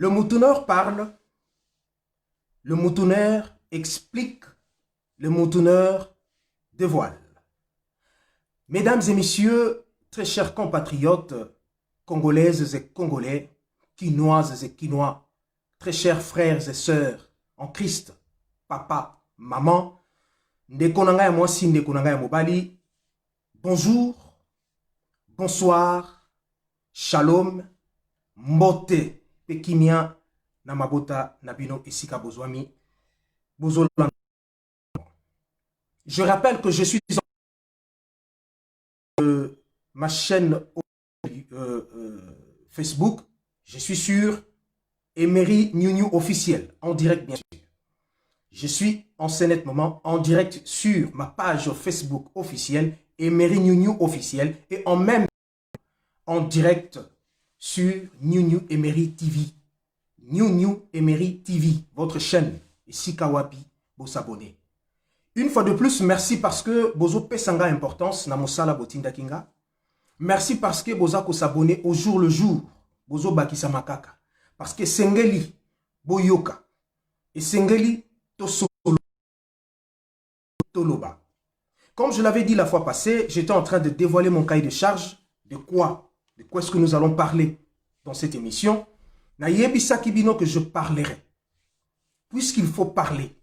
Le moutouneur parle, le moutouneur explique, le moutouneur dévoile. Mesdames et messieurs, très chers compatriotes, congolaises et congolais, quinoises et quinois, très chers frères et sœurs en Christ, papa, maman, ndekonanga mwasi, ndekonanga mobali, bonjour, bonsoir, shalom, mbote, pekimia, namabota, nabino, esika bozwami, bozola. Je rappelle que je suis ma chaîne Facebook, je suis sur Emery New officiel, en direct bien sûr. Je suis en ce moment en direct sur ma page Facebook officielle, Emery New officiel, et en même en direct sur New Emery TV. New Emery TV, votre chaîne, et Sikawapi, vous s'abonner. Une fois de plus, merci parce que bozo pesanga importance na mosala botinda kinga. Merci parce que boza ko s'abonner au jour le jour. Bozo bakisa makaka. Parce que sengeli boyoka. Et sengeli to solo toloba. Comme je l'avais dit la fois passée, j'étais en train de dévoiler mon cahier de charge. De quoi est-ce que nous allons parler dans cette émission? Na yebisa kibino que je parlerai. Puisqu'il faut parler.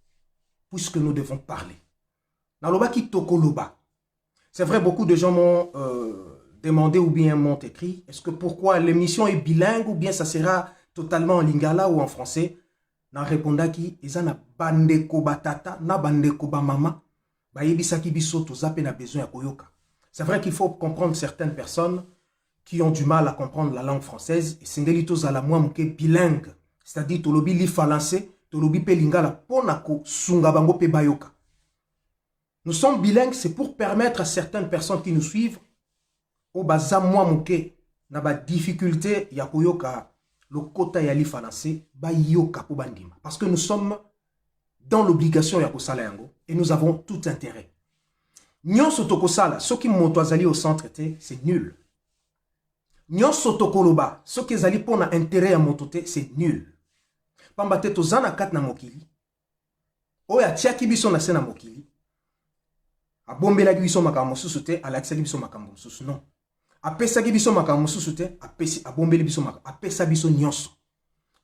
Puisque nous devons parler. Nalobaki tokoloba. C'est vrai, beaucoup de gens m'ont demandé ou bien m'ont écrit, est-ce que pourquoi l'émission est bilingue ou bien ça sera totalement en lingala ou en français? Na répondaki, ils na bandeko batata, na bandeko ba mama, ba yebisaki biso tozape na besoin ya koyoka. C'est vrai qu'il faut comprendre certaines personnes qui ont du mal à comprendre la langue française et sengeli tozala mwa muke bilingue, c'est-à-dire tolobi li français, tolobi pe lingala pona ko sunga bango pe bayoka. Nous sommes bilingues, c'est pour permettre à certaines personnes qui nous suivent au baza mwa muke na ba difficulté ya koyoka le kota ya li français ba yoka po bandima parce que nous sommes dans l'obligation ya kosala yango et nous avons tout intérêt. Nyonso tokosala soki moto azali au centre te, c'est nul. Nyonso tokoloba soki ezali pona intérêt ya moto te, c'est nul. Pamba te tozana kat na mokili oya tiaki biso na se na mokili abombelaki biso makambo mosusu te, alakisaki biso makambo mosusu, non. Apesaki biso makambo mosusu te, abombeli biso makambo, apesa biso nyonso.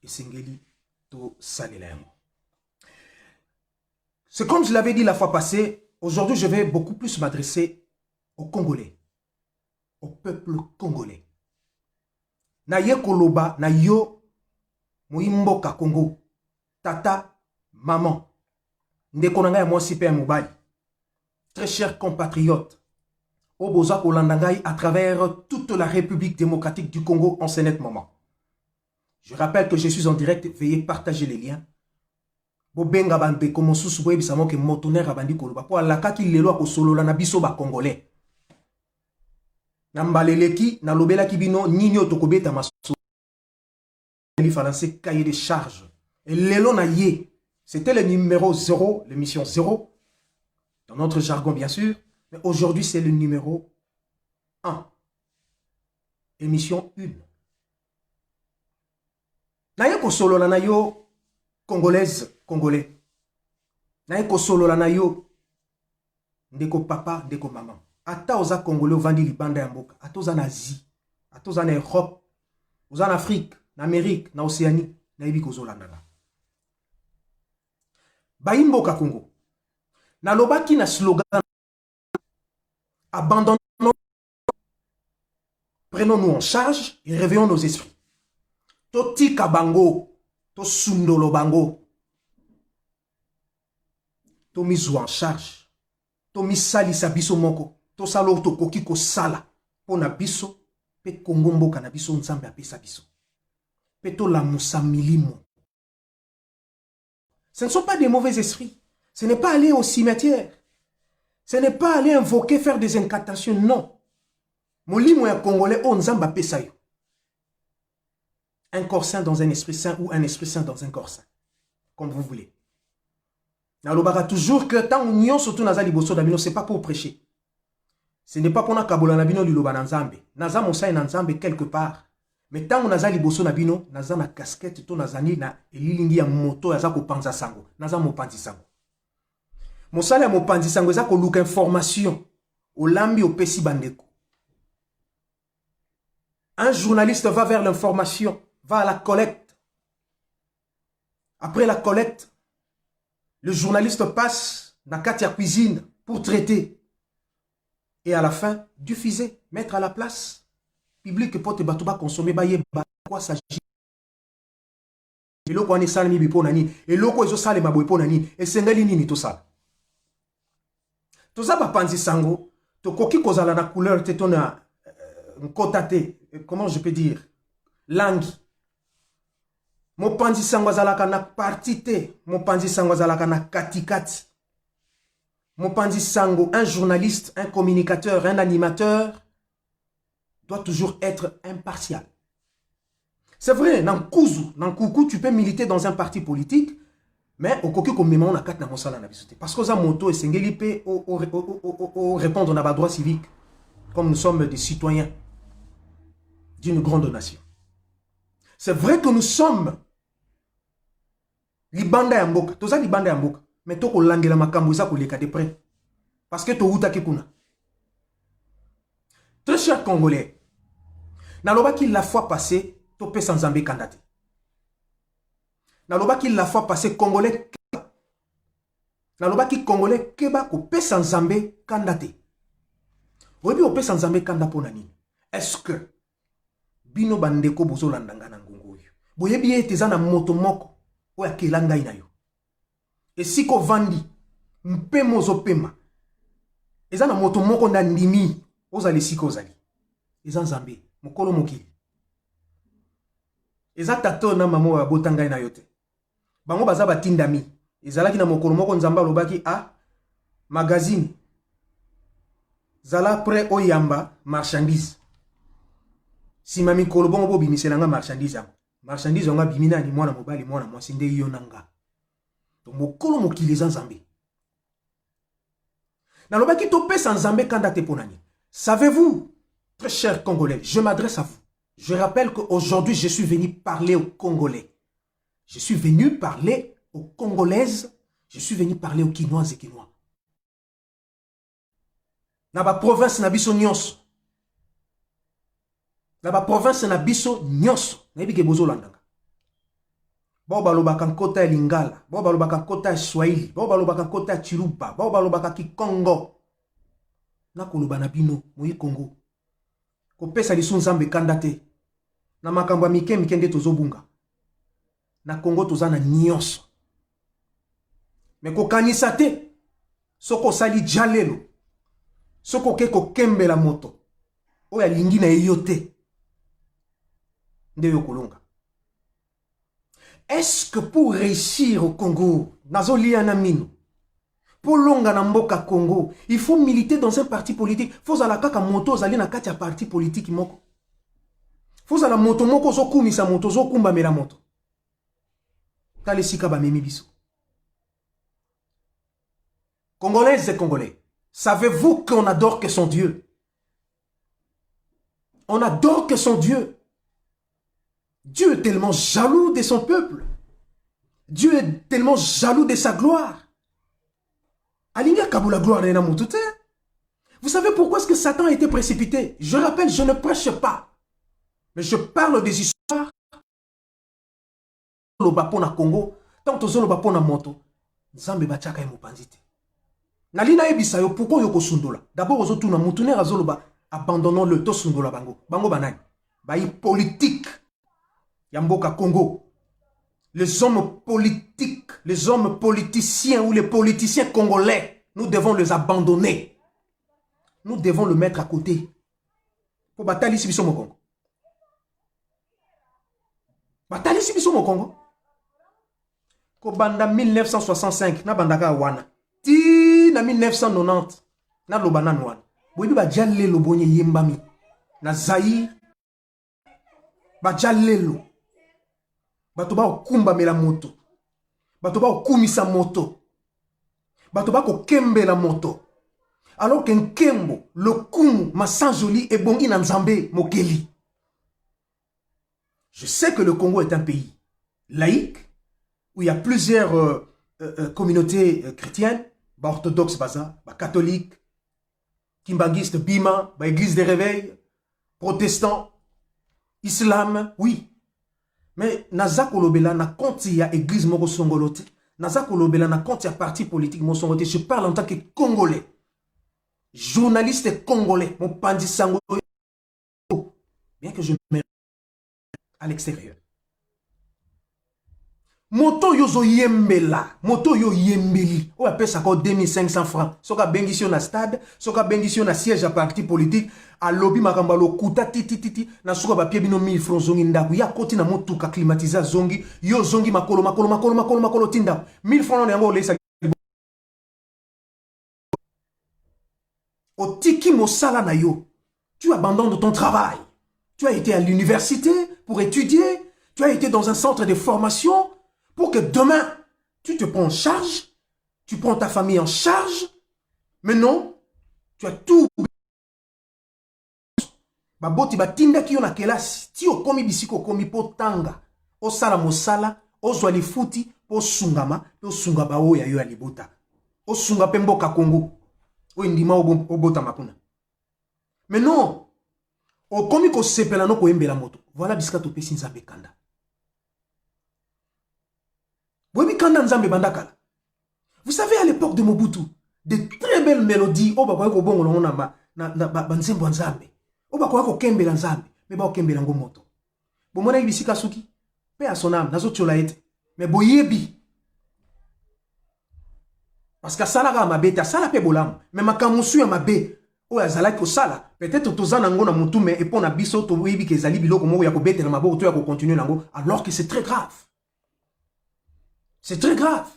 Esengeli to salela yango. C'est comme je l'avais dit la fois passée, aujourd'hui je vais beaucoup plus m'adresser aux Congolais, au peuple congolais. Na ye koloba, na yo Moimboka Congo, tata, maman, ndekonanga ya mwasi pe ya mobali. Très chers compatriotes, Oboza Kolandangai à travers toute la République démocratique du Congo en ce net moment. Je rappelle que je suis en direct, veuillez partager les liens. Bobenga bande comme sous boye bisamo ke motonner abandi koloba po alaka ki lelo ko solola na biso ba congolais. Na mbaleleki na lobela kibino nyinyo tokobeta maso li français cahier de charge. Et lelo na ye, c'était le numéro 0, l'émission 0. Dans notre jargon, bien sûr. Mais aujourd'hui, c'est le numéro 1. Émission 1. Naye ko solo la nayo congolaise, congolais. Naye ko solo la nayo ndeko papa, ndeko maman. Ata oza congolais ovandi libanda ya mboka. Ata oza na Asie. Ata oza na Europe. Oza na Afrique, na Amérique, na Océanie. Na yebi ko zolandana. Baimboka Congo. Na lobaki na slogan abandonnons, prenons-nous en charge et réveillons nos esprits. Toti kabango, to sundolo bango, to misu en charge, to misali sa biso moko, to salo to koki ko sala, pona biso, pe kongombo kana biso nzambe apesa biso. Pe to la musa milimo. Ce ne sont pas des mauvais esprits. Ce n'est pas aller au cimetière. Ce n'est pas aller invoquer, faire des incantations. Non. Molimo ya congolais, on nzamba pesayo. Un corps saint dans un esprit saint ou un esprit saint dans un corps saint. Comme vous voulez. Nalobara toujours que tant union surtout naza liboso d'abino, c'est pas pour prêcher. Ce n'est pas pour na kabola nabino liloba na nzambe. Naza mosai na nzambe quelque part. Mais tant on a liboso na bino, naza na casquette to nazani na elilingi ya moto yaza ko panza sango, naza mo panzi sango. Mosala mo panzi sango eza ko luka information au lambi au pesi bandeko. Un journaliste va vers l'information, va à la collecte. Après la collecte, le journaliste passe dans la cuisine pour traiter. Et à la fin, diffuser, mettre à la place. Public pour te battre consommer, quoi s'agit. Et l'eau est salmi biponani. Et l'eau est salé ma biponani. Et c'est nini tout ça. Tout ça, panzi sango. To koki kozala na couleur te tona kotate. Comment je peux dire? Langue. Mon panzi sango zalaka na partite. Mon panzi sango zalaka na katikati. Mon panzi sango, un journaliste, un communicateur, un animateur doit toujours être impartial. C'est vrai, dans Kouzou, dans Koukou, tu peux militer dans un parti politique, mais au coquille comme on a 4 parce que ça moto et sengelipe au répondre à nos droits civiques, comme nous sommes des citoyens d'une grande nation. C'est vrai que nous sommes libanda ya mboka, toza libanda ya mboka, mais toko langela makambo za koleka de près parce que to uta kikuna. Très chers Congolais, nalobaki la fois passée, topé sans Zambé candidat. Nalobaki la fois passée, Congolais keba. Nalobaki Congolais keba ko pe sans Zambé candidat. Obi o pe sans Zambé candidat pour nani. Est-ce que bino bandeko bozo landanga na ngongo yo. Boyebi ete za na moto moko oya kelanga ina yo. Et si ko vandi mpe mozo pema. Eza na moto moko na ndimi ozali siko ozali. Eza Nzambe. Mokolo mokili. Eza tato na mamo ya botanga ina yote. Bango baza batindami. Ezalaki na mokolo moko Nzamba lobaki a magazine. Zala pre oyamba marchandise. Si mami kolo bongo bo bimiselanga marchandise yango. Marchandise yango bimina ni mwana mobali mwana mwasi nde yo nanga. To mokolo mokili eza Nzambe. Na lobaki to pesa Nzambe kanda te ponani. Savez-vous, très chers Congolais, je m'adresse à vous. Je rappelle qu'aujourd'hui, je suis venu parler aux Congolais. Je suis venu parler aux Congolaises. Je suis venu parler aux Quinoises et Quinois. Dans la province, na biso nyonso. Dans la province, na biso nyonso. Nayebi ke bozo landanga. Bao balobaka nkota ya Lingala. Bao balobaka nkota ya Swahili. Bao balobaka nkota ya Chiluba. Bao balobaka Kikongo. Na koloba na bino, moyi Congo. Kopesa lisu Nzambe kanda te. Na makambo ya mike nde tozobunga. Na Congo toza na nyonso. Me kokanisa te. Soko sali jalelo. Soko keko kembe la moto. Oya lingi na yote. Nde yo kolonga. Est-ce que pour réussir au Congo, nazoli anamino, pour longa na mboka Congo, il faut militer dans un parti politique. Faut ala kaka moto zali na kati ya parti politique moko. Faut ala moto moko zo kumisa moto zo kumba mela moto. Tale sika ba memi biso. Congolaises et Congolais, savez-vous qu'on adore que son Dieu? On adore que son Dieu. Dieu est tellement jaloux de son peuple. Dieu est tellement jaloux de sa gloire. Alinga Kaboula gloire de Namutute. Vous savez pourquoi est-ce que Satan a été précipité? Je rappelle, je ne prêche pas. Mais je parle des histoires. Le Bapona Congo, tant que le Bapona Moto, Nzambe Bachaka et Mopanzite. Nalina Ebisayo, pourquoi Yoko Sundola? D'abord, aux autres, Moutoune Razoloba, abandonnons le to Sundola Bango. Bango Banani. Bayi politique. Yamboka Congo. Les hommes politiques, les hommes politiciens ou les politiciens congolais, nous devons les abandonner. Nous devons le mettre à côté. Pour batailler ici, au Congo. Batailler ici, au Congo. Kobanda 1965, na bandaka wana. Ti na 1990, na lobana wana. Boyebi ba jalle lo bonye yembami. Na Zaïre. Ba jalle lo. Bato ba okumba mela moto. Bato ba okumisa moto. Bato ba kokembe la moto. Alors que nkembo, le kumu, masanjoli et bongi na Nzambe mokeli. Je sais que le Congo est un pays laïque, où il y a plusieurs communautés chrétiennes, orthodoxes, catholiques, kimbanguistes, bima, église des réveils, protestants, islam, oui. Mais naza kolobela na compte ya église moko songolote, naza kolobela na compte ya parti politique mo songolote. Je parle en tant que Congolais, journaliste congolais, mon pandi sango, bien que je me à l'extérieur. Moto yozo yembela, moto yo yembeli, on appelle ça 2500 francs. Soka bengisio na stade, soka bengisio na siège à parti politique, à lobby makambalo kuta titi, na soka ba bino 1000 francs zongi ndaku, ya koti na motuka climatiser zongi, yo zongi makolo tinda. 1000 francs na yango lesa. Otiki mosala na yo, tu abandonnes ton travail. Tu as été à l'université pour étudier, tu as été dans un centre de formation, pour que demain, tu te prends en charge, tu prends ta famille en charge, mais non, tu as tout. Baboti batinda ki yo na kelasi, ti okomi bisiko okomi po tanga, osala mosala, ozwa lifuti, po sungama, po sunga ba oya yo ya libota. Osunga pe mboka Congo, o ndima obota makuna. Mais non, okomi ko sepela no ko embela moto. Voilà bisika to pesi nzambe kanda. Vous savez, à l'époque de Mobutu, de très belles mélodies, oh bah ko bongo na ba nzembo nzambe. Oh bah ko kembe la nzambe, mais ba kembe la ngomoto. Bo mona ibisika suki, pe à son âme, nazo tiola ete. Mais boyebi. Parce que sala ga mabe ta sala pe bolam, mais makamusu ya mabe. Oh azala ko sala, peut-être tozana ngo na mutu mais epona biso to yebi ke zali biloko moko ya ko bete na maboko to ya ko continuer nango alors que c'est très grave. C'est très grave.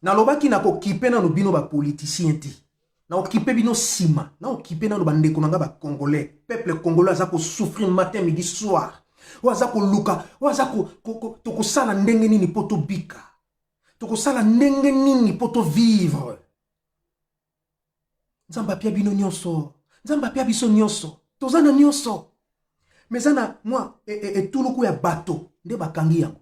Na lobaki na ko kipe na no bino ba politicien ti. Na okipe bino sima, na okipe na no bandeko nanga ba congolais. Peuple congolais za ko souffrir matin midi soir. Waza ko luka, waza to ko sala ndenge nini poto bika. To ko sala ndenge nini poto vivre. Nzamba pia bino nyonso. Nzamba pia biso nyonso. Tozana nyonso. Mais zana moi et tout le coup ya bateau nde bakangi yango.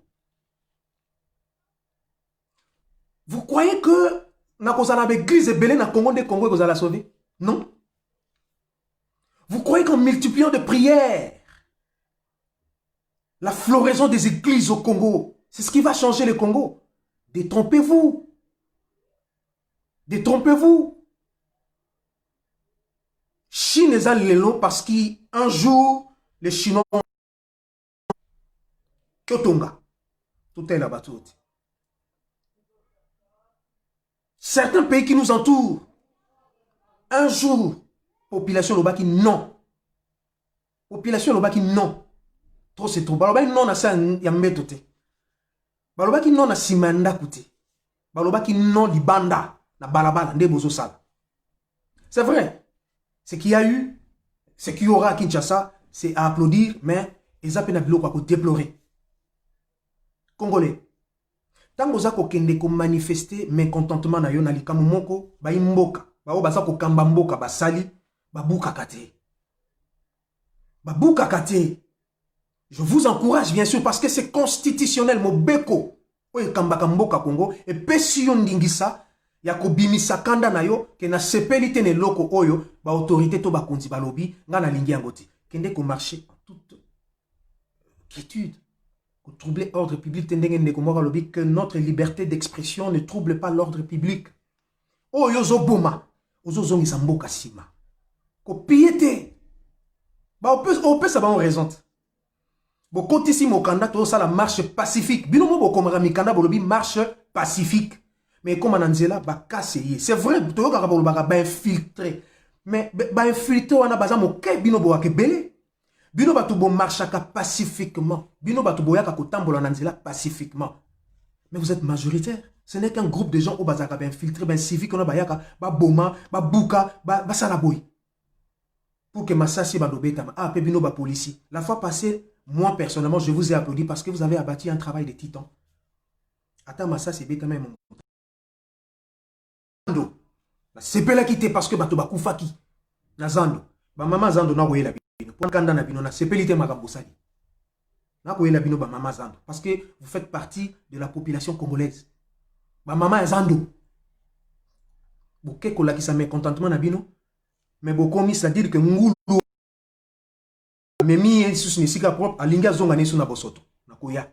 Vous croyez que na kozala be église belé na Congo de Congo kozala sauver? Non. Vous croyez qu'en multipliant de prières, la floraison des églises au Congo, c'est ce qui va changer le Congo? Détrompez-vous. Détrompez-vous. Chine est lelo parce qu'un jour, les Chinois ont Kyotonga. Tout est là-bas, tout. Certains pays qui nous entourent, un jour, population lobaki non. Population lobaki non. Trop c'est trop. Balobaki non na sa yambeto te. Balobaki non na simanda koute. Balobaki non libanda na balabala nde bozo sala. C'est vrai. Ce qu'il y a eu, ce qu'il y aura à Kinshasa, c'est à applaudir, mais ils appellent biloko à déplorer. Congolais. Tant que vous avez manifesté mécontentement na yo na likamu moko, ba imboka, ba o baza ko kamba mboka basali, ba buka kate. Ba buka kate. Je vous encourage bien sûr parce que c'est constitutionnel mobeko. Oye kamba mboka Congo et pesi yo ndingisa ya ko bimisa kanda na yo ke na sepeli tene loko oyo ba autorité to ba konzi ba lobby nga na lingi ngoti. Kende ko marcher en toute quiétude. Troubler l'ordre public, que notre liberté d'expression ne trouble pas l'ordre public. Oh, yozo boma, ozo zongi samboka sima. Ko piété. Bah, on peut ça va en raison. Bon, quand ici, mon candidat, tout ça, la marche pacifique. Bino mo comme rami candidat, bolobi marche pacifique. Mais comme Ananzela, bah, cassé. C'est vrai, tout le monde va infiltrer. Mais, bah, infiltrer, on a besoin de bino bo akebele. Bino batubo marchaka pacifiquement. Bino batubo yaka kotambola nanzela pacifiquement. Mais vous êtes majoritaire. Ce n'est qu'un groupe de gens au bazaka ben filtré, ben civique, on a bayaka, ba boma, ba buka, ba salaboy. Pour que Massassi badobetama. Ah, pe bino ba policier. La fois passée, moi personnellement, je vous ai applaudi parce que vous avez abattu un travail de titan. Attends, Massassi betama mon. C'est pas là qui parce que bato ba koufaki. Na zando. Ba maman zando na woyela. Parce que vous faites partie de la population congolaise. Maman est zando. Boké kola qui sa mécontentement na bino. Mais bokomi c'est-à-dire que ngulu memi sous nesika propre alinga zonga nesu na bosoto. Nakoya.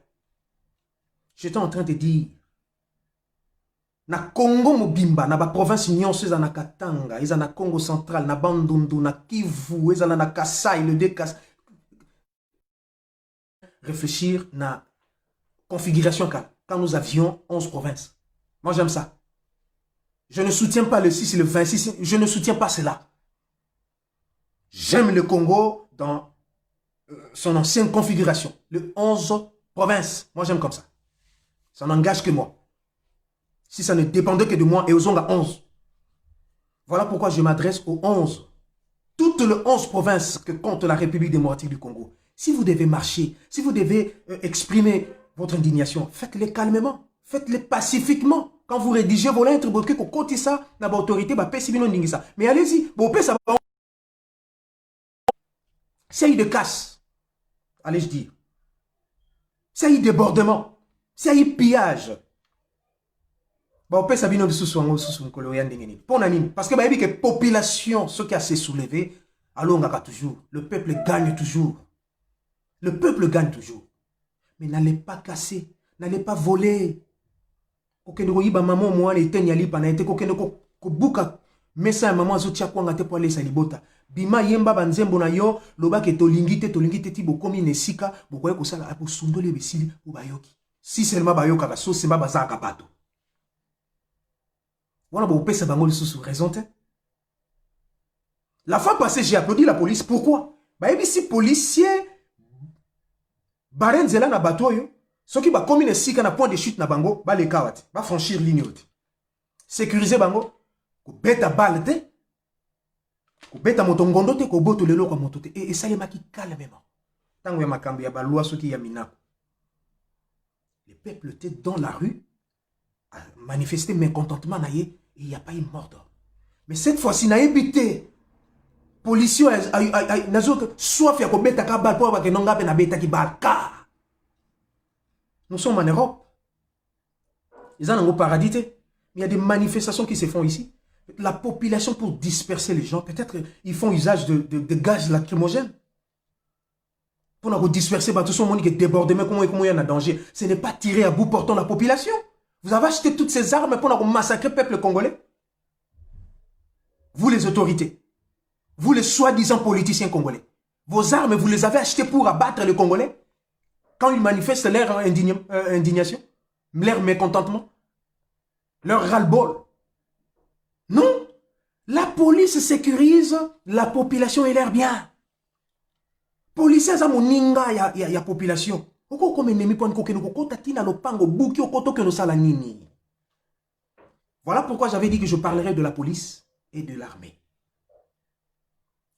J'étais en train de dire na Congo mobimba na ba province nyonso eza na Katanga, eza na Congo central, na Bandundu, na Kivu, eza na Kasai, le Dekas. Réfléchir na configuration quand nous avions 11 provinces. Moi j'aime ça. Je ne soutiens pas le 6 et le 26, je ne soutiens pas cela. J'aime le Congo dans son ancienne configuration, le 11 provinces. Moi j'aime comme ça. Ça n'engage que moi. Si ça ne dépendait que de moi et aux Onga 11. Voilà pourquoi je m'adresse aux 11. Toutes les 11 provinces que compte la République démocratique du Congo. Si vous devez marcher, si vous devez exprimer votre indignation, faites-le calmement, faites-le pacifiquement. Quand vous rédigez vos lettres, vous avez ça, dans l'autorité, mais allez-y, s'il y a eu de casse, allez-je dire, s'il y a eu débordement, s'il y a eu pillage, parce que la population, ce qui a s'est soulevé, toujours, le peuple gagne toujours. Le peuple gagne toujours. Mais n'allez pas casser, n'allez pas voler. Bima yemba banzembo na yo loba ke tolingite ti bokomi nesika bokoye kosala abosundole besili ubayoki. Si seulement bayoka ka so semba bazaka bato. Wana bo pesa bango lisusu raison te. La fois passée, j'ai applaudi la police. Pourquoi? Bah si policier barenzela na bato yo, ceux qui ba komi nesika na point de chute na bango, ba le kawati, ba franchir ligne haute. Sécuriser bango, ko beta balle te. Beta motongondo te ko boto lelo ko motote et ça les maki calmement. Tango ya makambo ya balwa soki ya minako. Le peuple était dans la rue a manifesté mécontentement na ye et il n'y a pas eu mort d'homme. Mais cette fois-ci na évité policiers nazo soif ya ko beta ka bal po ba ke nonga pe na beta ki bal ka. Nous sommes en Europe. Ils en ont au paradis. Il y a des manifestations qui se font ici. La population, pour disperser les gens, peut-être ils font usage de gaz lacrymogène. Pour nous disperser, tout ce monde qui est débordé, mais comment il y a un danger. Ce n'est pas tirer à bout portant la population. Vous avez acheté toutes ces armes pour nous massacrer le peuple congolais. Vous les autorités, vous les soi-disant politiciens congolais, vos armes, vous les avez achetées pour abattre les Congolais quand ils manifestent leur indignation, leur mécontentement, leur ras-le-bol. Non, la police sécurise la population et l'air bien. Policiers a moninga ya population. Oko comme ennemi pour nous tatina lo pango buki okoto que nous salanini. Voilà pourquoi j'avais dit que je parlerai de la police et de l'armée.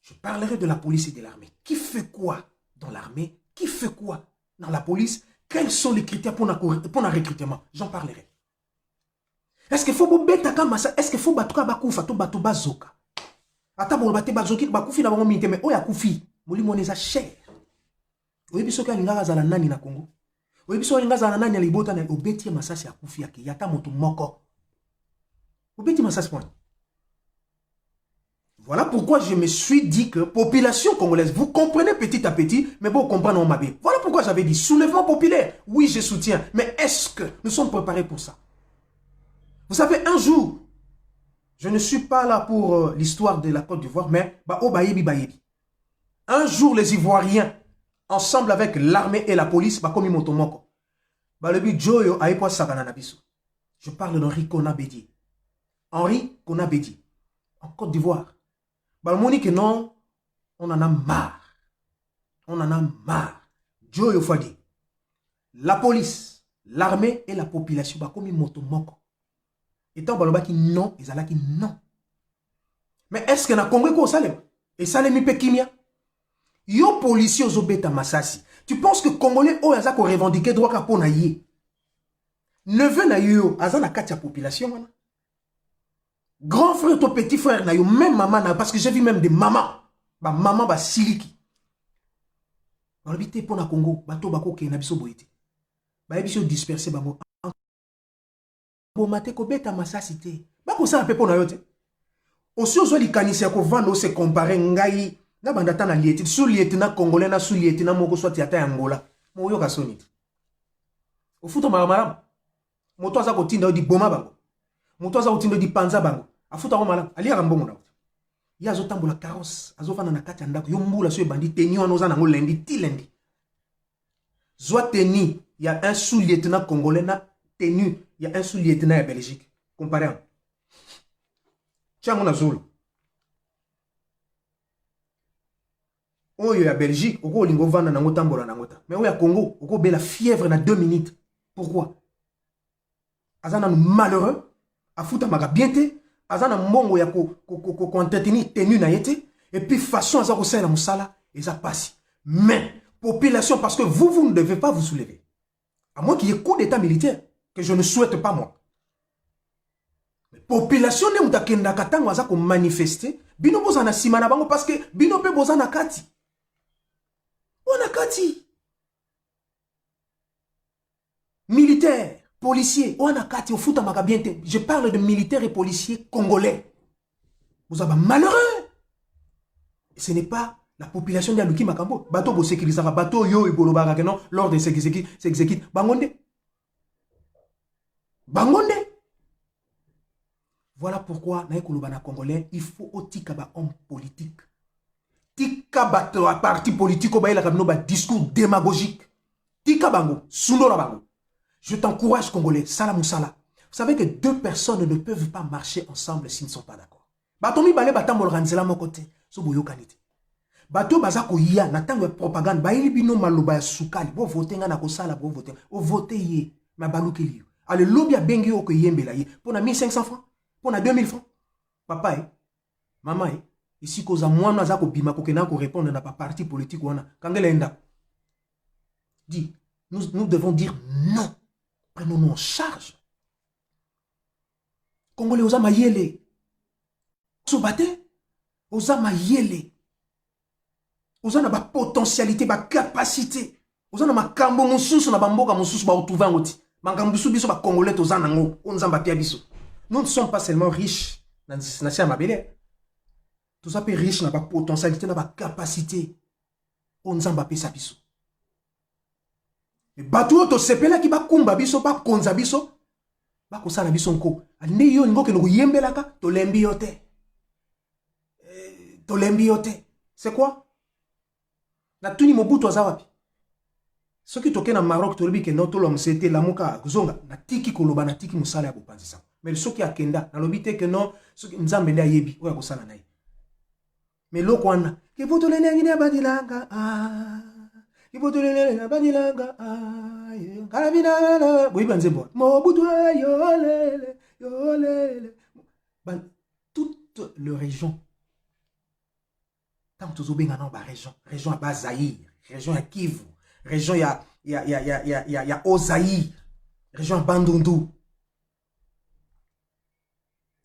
Je parlerai de la police et de l'armée. Qui fait quoi dans l'armée? Qui fait quoi dans la police? Quels sont les critères pour un recrutement? J'en parlerai. Est-ce qu'il faut beta kamasa? Est-ce qu'il faut batuka bakufa to batu bazoka? Ata bon bate bazoki bakufi na bango minte mais oya kufi moli moneza cher. Oyebi soki alinga zala nani na Congo? Oyebi soki alinga zala nani alibota na obeti masasi akufi yake yata moto moko. Obeti masasi point. Voilà pourquoi je me suis dit que population congolaise, vous comprenez petit à petit, mais bon, comprendre en mabé. Voilà pourquoi j'avais dit soulèvement populaire. Oui, je soutiens, mais est-ce que nous sommes préparés pour ça? Vous savez, un jour, je ne suis pas là pour l'histoire de la Côte d'Ivoire, mais un jour, les Ivoiriens, ensemble avec l'armée et la police, comme Motomoko, je parle d'Henri Konabedi. Henri Konabedi, en Côte d'Ivoire. Que non, on en a marre. On en a marre. Joyo Fadi. La police, l'armée et la population, comme Motomoko. Et tant que non, ils allaient non. Mais est-ce que na Congo ko salem? Et salemi pe kimia? Yo policiers aux obeta masasi. Tu penses que Congolais o yaza ko revendiquer droit ka pona yé? Neveu na yo azana katia population wana. Grand frère, ton petit frère, même maman, parce que j'ai vu même des mamans. Maman, siliki. Balobité pour na Congo, bato bako ke na biso boyete. Ba biso disperser bango. Bo mate ko beta masasi te. Bako sa pe pour na yote. Aussi ozo likanisi ko vando se comparer ngai na bandata na lieutenant sous lieutenant congolais na sous lieutenant moko soit yata Angola. Mo yo ka soniti. O futo maramara. Moto aza ko tinda di boma bango. Moto aza ko tinda di panza bango. Afuta ko mala. Ali ya mbongo na. Ya zo tambola carrosse, azo fana na kati ndako. Yo mbula so bandi teni wana oza nango lendi ti lendi. Zwa teni, il y a un sous-lieutenant congolais na tenu, il y a un sous-lieutenant à Belgique. Comparez. Tiens mon azul. Oyo ya Belgique, oko lingo vanda nango tambola nangota. Mais oyo ya Congo, oko be la fièvre na 2 minutes. Pourquoi? Azana malheureux, afuta maga bienté. Azana mbongo ya ko entretenir tenu na yete et puis façon aza ko sala musala et ça passe. Mais population parce que vous ne devez pas vous soulever. À moins qu'il y ait coup d'état militaire que je ne souhaite pas moi. Mais population ne mutakenda katango aza ko manifester bino bozana sima na bango parce que bino pe bozana kati. Ona kati. Militaire policiers, on a kati au foot à bien. Je parle de militaires et policiers congolais. Vous avez malheureux. Et ce n'est pas la population de Aluki Makambo. Bateau pour sécuriser, bateau yo et bolobara que non, lors de s'exécute. Bangonde. Bangonde. Voilà pourquoi, na kolobana congolais, il faut au tikaba homme politique. Tikaba parti politique au bail la discours démagogique. Tikabango, sunora bango. Je t'encourage, Congolais, salam ou sala. Vous savez que 2 personnes ne peuvent pas marcher ensemble s'ils ne sont pas d'accord. Batomi bale batam organiser mon côté. So boyo kanite. Bato bazako ya na tango propagande ba ili bino maloba ya sukali. Bo voter nga na ko sala bo voter. O voter ye ma baluki liyo. Ale lobby a bengi o ko yembela ye. Pona 1500 francs, pona 2000 francs. Papa maman ici koza mwana za ko bima ko kena ko répondre na pas parti politique wana. Kangela enda. Dis, nous devons dire non. Prenons-nous en charge. Congolais, aux amayele. Soubate, aux amayele. Aux na ba potentialité, ba capacité. Aux na ma kambo mususu na bamboka mususu ba otuva ngoti. Mangambusu biso ba congolais aux nango, onzamba pia biso. Nous ne sommes pas seulement riches na sia mabele. Tout ça peut riche na ba potentialité na ba capacité. Onzamba pesa biso. Bato to sepela ki ba kumba biso ba konza biso ba ko sala biso nko ande yo ngo ke no yembelaka to lembi yote c'est quoi na tuni mobutu azawapi soki toke na Maroc to lobi ke no to lom c'était la muka kuzonga na tiki koloba na tiki musala ya bopanzisa mais soki akenda na lobi te ke no soki nzambe nda yebi oya ko sala nayi mais loko wana ke voto lene ngine abadilanga il faut te le banilanga carabina oui ben c'est bon mobutu yolele toute le région tant tous bien dans ba région à Bazaïr région à Kivu région ya Ozaïr région à Bandundu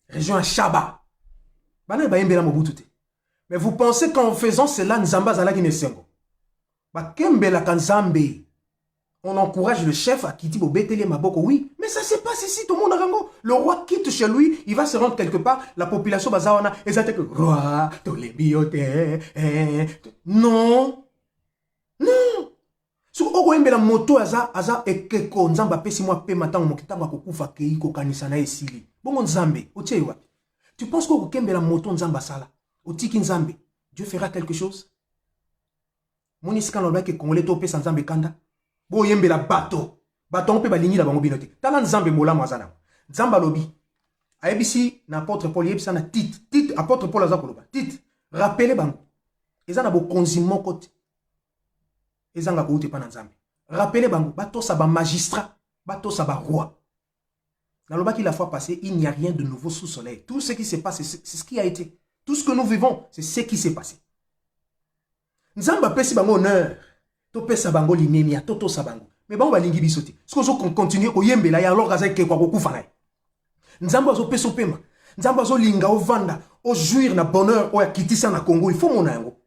région à Shaba bana ba yembela mobutu te mais vous pensez qu'en faisant cela Nzamba zala ki nesengo on encourage le chef à quitter Bobetele Maboko, oui, mais ça se passe ici, tout le monde a rango. Le roi quitte chez lui, il va se rendre quelque part, la population bazawana, et ça que roi, tous les biotes, non, non. Si on a la moto, aza, et que Nzamba pesi moi pe matin, mon kitamba kokufa kei ko kanisana esili. Bon Nzambe, otie wapi. Tu penses qu'on a la moto Nzamba sala, otiki Nzambe, Dieu fera quelque chose? Monisika no ke Congolais to pesa Nzambe kanda bo yembe la bato on pe balingi la bango binote tala Nzambe mola mwazana Nzamba lobi ayebisi na apôtre Paul yebisa na tit apôtre Paul azakoloba tit rappeler bango ezana bo konzimo kote ezanga ko ute pa na Nzambe rappeler bango bato sa ba magistrat bato sa ba roi na loba ki la fois passée il n'y a rien de nouveau sous soleil tout ce qui se passe c'est ce qui a été tout ce que nous vivons c'est ce qui s'est passé. Nzamba pesi bango honneur to pesa bango limemia toto sabango mais bango balingi bisote ce qu'on so continuer ko yembela ya alors kaza ke kwa kokufa na Nzamba zo peso pema Nzamba zo linga o vanda o jouir na bonheur o ya kitisa na Congo il faut mona yango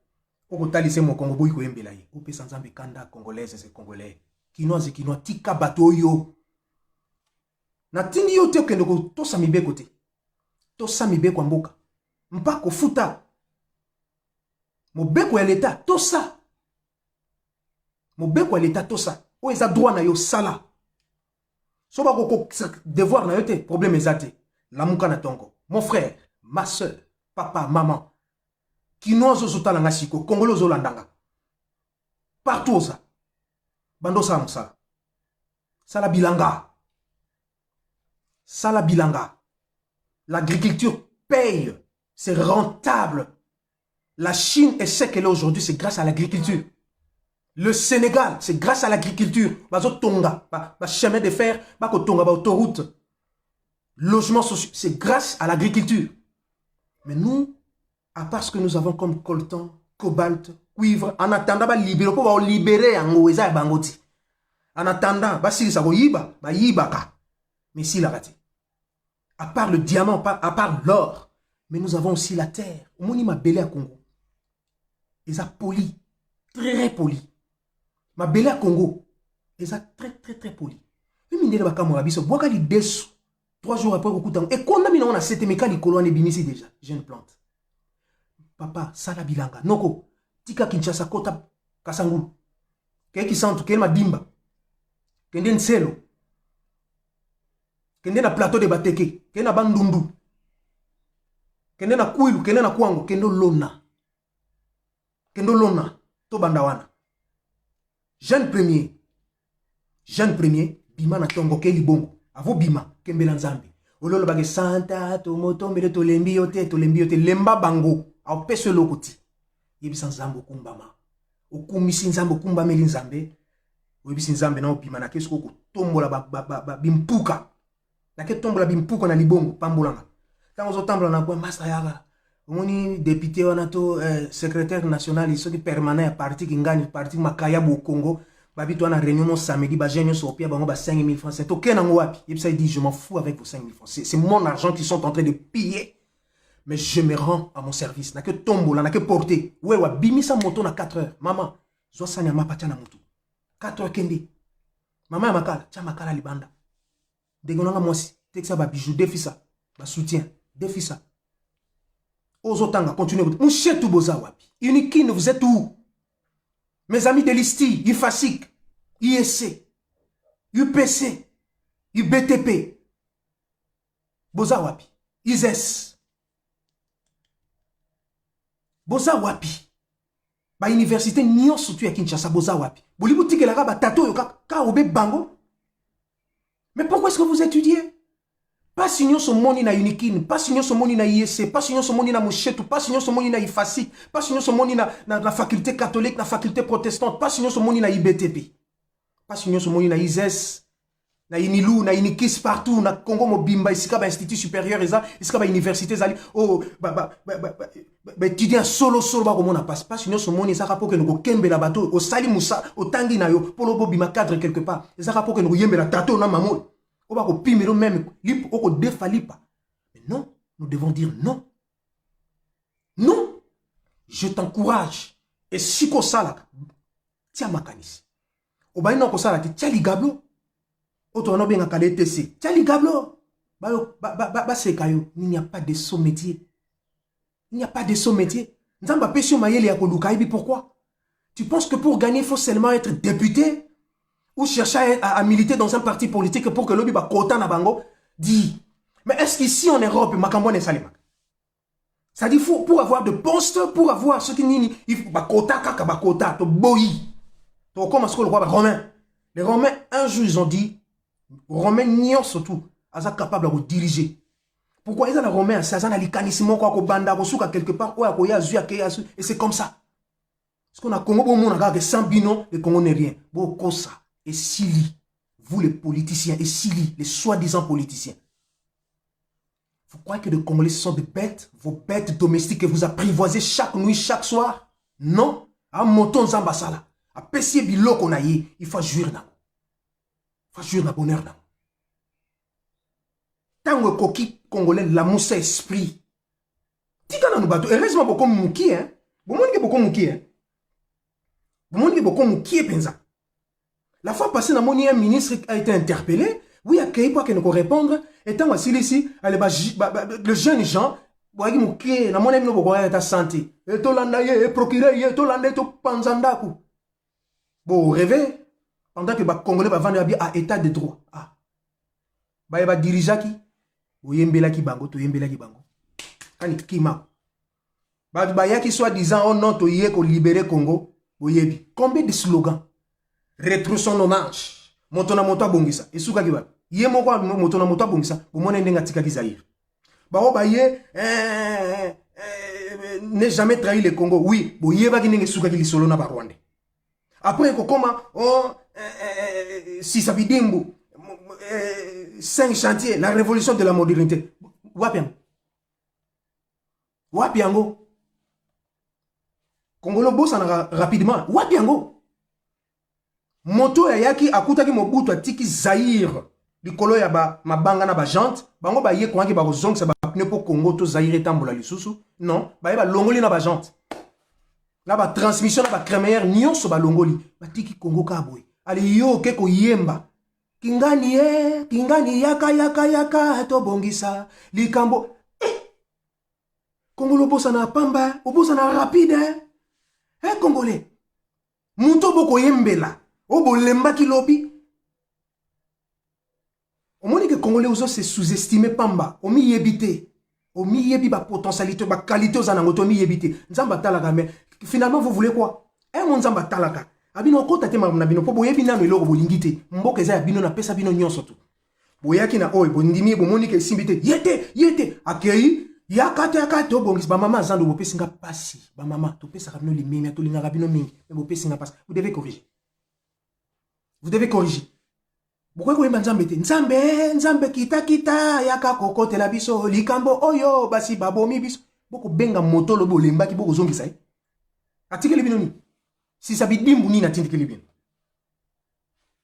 Okotali mo Congo boy ko embela ye. Ope sanzambe kanda congolaise c'est congolais. Kinoise kinois tika bato yo. Na tindi yo te okende ko tosa mibe kote. Tosa mibe kwa mboka. Mpa ko futa. Mobeko ya l'État tosa. Mobeko ya l'État tosa. O eza droit na yo sala. So ba ko devoir na yo te problème ezate. Lamuka na tongo. Mon frère, ma soeur, papa, maman. Kinois zozotala nga siko, Congolo zolandanga. Partout ça. Bando sa moussa. Sala bilanga. Sala bilanga. L'agriculture paye. C'est rentable. La Chine est ce qu'elle est aujourd'hui, c'est grâce à l'agriculture. Le Sénégal, c'est grâce à l'agriculture. Bazo tonga, chemin de fer, bako tonga, ba autoroute. Logement social, c'est grâce à l'agriculture. Mais nous, à part ce que nous avons comme coltan, cobalt, cuivre, en attendant, pour libérer en bangoti. En attendant, si ça va yiba, mais si la raté. À part le diamant, à part l'or, mais nous avons aussi la terre. Au moins, ma belle à Congo. Ils ont poli, très poli. Ma belle à Congo, ils ont très poli. Et mine de la caméra, bois li dessous. 3 jours après, beaucoup de temps. Et quand on a 7 mécaniques, les colons sont déjà. J'ai une plante. Papa, sala bilanga. Noko, tika Kinshasa kota Kasangulu. Keki santu, kele madimba. Kende nselo. Kende na plateau de Bateke. Kende na bandundu. Kende na kuilu, kende na kwango. Kendo lona. Kendo lona. To bandawana. Jeune premier. Bima na tongo keli bongo. Avo bima. Kembela nzambe. Ololo bage santa, tomotombele tolembi yote, lemba bango. Au pese lokoti. Yebisa nzambe okumbama. Okumisi nzambe okumbameli nzambe. Oyebisi nzambe na opima na kesko ko tombola bimpuka. Na ke tombola bimpuka na libongo pambolanga. Tango zo tambola na kwa master yaga. Omoni député wana to secrétaire national isoki permanent ya parti kingani parti makaya bo Congo. Babi toi na réunion samedi ba jeune so pia bango ba 5000 francs. C'est OK nango wapi. Yebisa dit je m'en fous avec vos 5000 francs. C'est mon argent qu'ils sont en train de piller. Mais je me rends à mon service. N'a que tombola, n'a que porter. Ouais, ouais, bimisa moto na 4 heures. Maman, zo sanya mapacha na mutu. 4 heures kende. Maman makala, tia makala libanda. Degonanga mwasi, teksa ba bijou, defisa, ba soutien, defisa. Ozotanga, continuez. Mouché tout boza wapi. Unikine, vous êtes où? Mes amis de l'ISTI, IFASIC, ISC, UPC, UBTP. Boza wapi. ISES. Boza wapi. Ba université nyon surtout à Kinshasa boza wapi. Bolibu tike la ba tato yo ka obe bango. Mais pourquoi est-ce que vous étudiez? Pas signon son moni na Unikine, pas signon son moni na ISC, pas signon son moni na Mouchetou, pas signon son moni na IFASIC, pas signon son moni na la faculté catholique, na faculté protestante, pas signon son moni na IBTP. Pas signon son moni na ISES. Na Inilou, na Inikis partout, na Congo Mobimba, ici ka ba institut supérieur, ici ka ba université zali, oh, étudiant solo ba komona pas sinon ce monde ça rapport que nous kembe la bateau, au sali musa, au tangi na yo, pour le bobima cadre quelque part, ça rapport que nous yembe la tato na mamo, on va ko pimero même, lip o ko defalipa. Mais non, nous devons dire non. Non, je t'encourage, et si ko sala, tia makanisi. Obaina ko sala, tia ligablo. Otono benga kale TC. Tchali gablo. Il n'y a pas de saut métier. Il n'y a pas de saut métier. Nzamba pesio mayele ya koluka ibi pourquoi? Tu penses que pour gagner il faut seulement être député ou chercher à militer dans un parti politique pour que l'obi ba kota na bango? Dis. Mais est-ce qu'ici en Europe makambo ne salima? Ça dit faut pour avoir de postes, pour avoir ce qui ni il faut ba kota kaka ba kota to boyi. To comme ce que le roi romain. Les Romains un jour ils ont dit Romain nyon surtout, asa capable de diriger. Pourquoi ils ont les Romains, ça a l'ikanisimo quoi banda kosuka quelque part, et c'est comme ça. Parce qu'on a Congo bon monde que sans bino, le Congo n'est rien. Bon kosa et Sili, vous les politiciens et Sili, les soi-disant politiciens. Vous croyez que les Congolais sont des bêtes, vos bêtes domestiques que vous apprivoisez chaque nuit, chaque soir? Non. À monton zambasala, à pessier biloko na ye, il faut jouir na. Faut jouir na bonheur na. Tango koki congolais la moussa esprit. Tika na nous bateau. Heureusement beaucoup mouki hein. Bon monde que beaucoup mouki hein. La fois passée, un ministre a été interpellé. Oui, à Kei, pas qu'il ne peut répondre. Et tant que ici, le jeune Jean, boagi mukie, na mona mino bogoya ta santé. Et to landa ye, procureur ye, to landa to panzanda ku. Bon, rêver, pendant que les Congolais vont vendre à état de droit. Ah. Ba dirigeant qui, ou yembela ki bango, to yembela ki bango. Kani kima. Ba ya qui soit disant, oh non, to yé ko libérer Congo, boyebi. Combien de slogans? Rétroussons nos manches. Motona moto bongisa. Et souka ki ba. Yé moko motona moto bongisa, bo mona ndenga tika ki Zaïre. Bao baye n'est jamais trahi le Congo. Oui, bo yeba ki nenge souka ki lisolo na ba Rwanda. Après comment si ça bidimbu 5 chantiers, la révolution de la modernité. Wapiango. Wapiango. Congolo bossa rapidement. Wapiango. Moto ya yaki akutaki mobutu atiki Zaïre. Likolo ya ba mabanga na ba jante, bango ba ye kwaki ba kozong sa ba pneu po Congo to Zaïre tambola lisusu. Non, ba ye ba longoli na ba jante. Na ba transmission na ba crémaillère nyonso ba longoli. Ba tiki Congo ka boy. Ali yo ke ko yemba. Kingani yaka to bongisa likambo. Congolo bossa na pamba, obosa na rapide. Congolais. Muto boko yembela. Obo lemba ki lobi. Au moins que Congolais aussi se sous-estimer pamba, omi yebite, omi yebi ba potentialité, ba qualité aux anangoto omi yebite. Nzamba talaka mais finalement vous voulez quoi? Mon nzamba talaka. Abino kota te na bino po boyebi na melo bolingite. Mboka za bino na pesa bino nyonso tu. Boyaki na oy bondimi bo monike simbite. Yete akei yakata to bongis ba mama zando bo pesinga pasi. Ba mama to pesa bino limemi to linga bino mingi. Bo pesinga pasi. Vous devez corriger. Vous devez corriger. Pourquoi vous avez Nzambe kita yaka kokote la biso likambo oyo basi babomi biso boko benga moto lobo lemba ki boko zongi sai atikeli binoni si ça bidimbu ni na tindikeli bin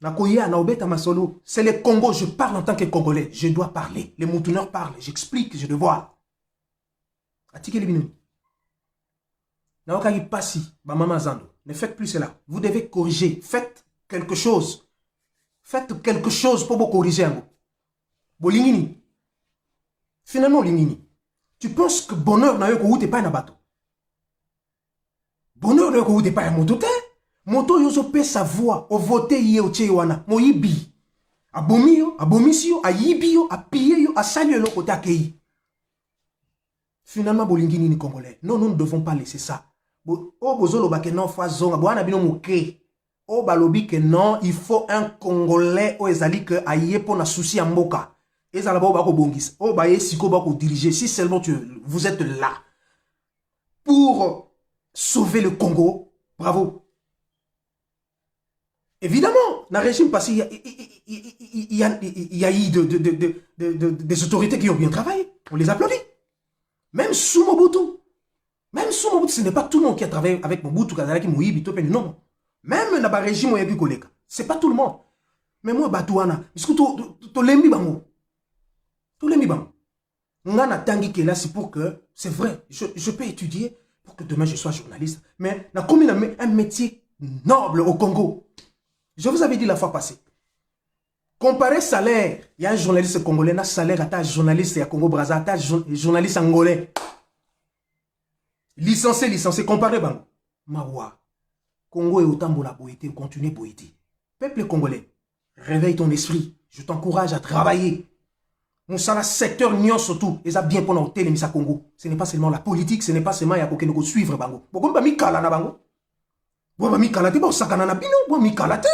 na koya na obeta masolo c'est le Congo, je parle en tant que Congolais, je dois parler, les moutouneurs parlent, j'explique, je devoir atikeli binoni na okaki pasi ba mama zando, ne faites plus cela, vous devez corriger, faites quelque chose. Faites quelque chose pour vous corriger. Bolingini. Finalement, Lingini. Tu penses que bonheur n'a eu que pas un bateau. Bonheur n'a eu que pas un moto. Moto yoso pe sa voix au vote yé au tchéwana. Moyibi. A bomio, a bomisio, a yibio, a pillé, a salué le côté accueilli. Finalement, Bolingini ni Congolais. Non, nous ne devons pas laisser ça. Oh, bozolo bakeno fazonga. Boana bino mouké. Oh balobi que non, il faut un Congolais au ezali que aye pour na souci en mboka. Ezala ba bako bongis. Oh ba siko bako diriger. Si seulement vous êtes là pour sauver le Congo, bravo. Évidemment, dans le régime passé, il y a eu des autorités qui ont bien travaillé. On les applaudit. Même sous Mobutu. Même sous Mobutu, ce n'est pas tout le monde qui a travaillé avec Mobutu, Kazalaki, Moïbi, Topeni, non. Même dans le régime, ce n'est pas tout le monde. Mais moi, Batouana, est-ce que tu l'aimes bien? Tu l'aimes bien? On a tangi qui est là, c'est pour que, c'est vrai, je peux étudier pour que demain je sois journaliste. Mais on a commis un métier noble au Congo. Je vous avais dit la fois passée. Comparez salaire, il y a un journaliste congolais, un salaire à ta journaliste à Congo Brazza, à ta journaliste angolais. Licencié, comparez bango. Mawa. Congo est autant pour la boïté, continuez boïté. Peuple congolais, réveille ton esprit. Je t'encourage à travailler. Mon secteur n'y surtout. Et ça bien pour nous télémis à Congo. Ce n'est pas seulement la politique, ce n'est pas seulement il y a pour que nous suivre bango. Pourquoi pas mi kala na bango? Pourquoi pas mi kalate? Bon sakana na bino, bon mi kalate.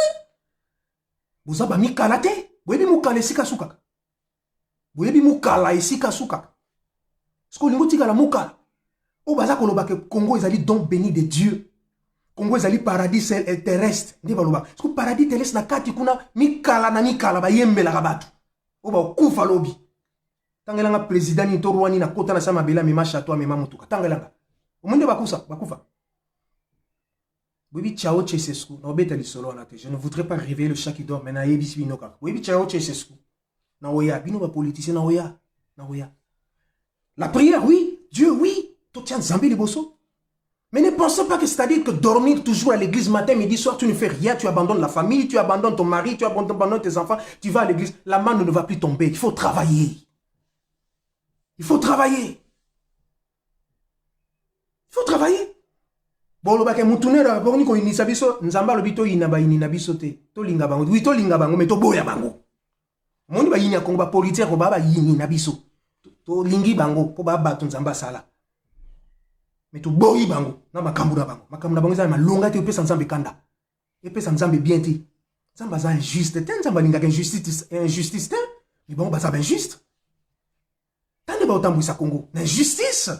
Vous avez mi kalate? Vous avez mi kala sika suka. Vous avez mi kala sika suka. Ce qu'on dit la mukala. Au baza koloba que Congo est allé don béni de Dieu. Congo est allé paradis terrestre. Ndi baloba. Ce que paradis terrestre na kati kuna mi kala ba yembe la rabatu. Au ba kufa lobi. Tangelanga président ni torwani na kota na sama bela mema chateau mema mutuka. Tangelanga. Omunde bakufa. Webi Chao Chesesku, na obeta lisolo na te. Je ne voudrais pas réveiller le chat qui dort, mais na yebi binoka. Webi Chao Chesesku. Na oya, bino ba politicien na oya. La prière, oui. Dieu, oui. To tiens Zambi liboso. Mais ne pensez pas que c'est-à-dire que dormir toujours à l'église matin, midi, soir, tu ne fais rien, tu abandonnes la famille, tu abandonnes ton mari, tu abandonnes tes enfants, tu vas à l'église, la main ne va plus tomber. Il faut travailler. Il faut travailler. Il faut travailler. Bon, le bac est moutonné, pour nous, il n'y a pas de nzamba le bito inaba inina bisote. To linga bango, oui to linga bango, mais to boya bango. Mon ba yinya kongo ba politique ko baba yini na biso. To lingi bango po baba to nzamba sala. Mais to boyi bango na makambu na bango. Makambu na bango za malonga te pesa nzambe kanda. Et pesa nzambe bien te. Nzamba za injuste, te nzamba linga injustice te. Mais bon ba za injuste. Tande ba otambu sa Congo, injustice.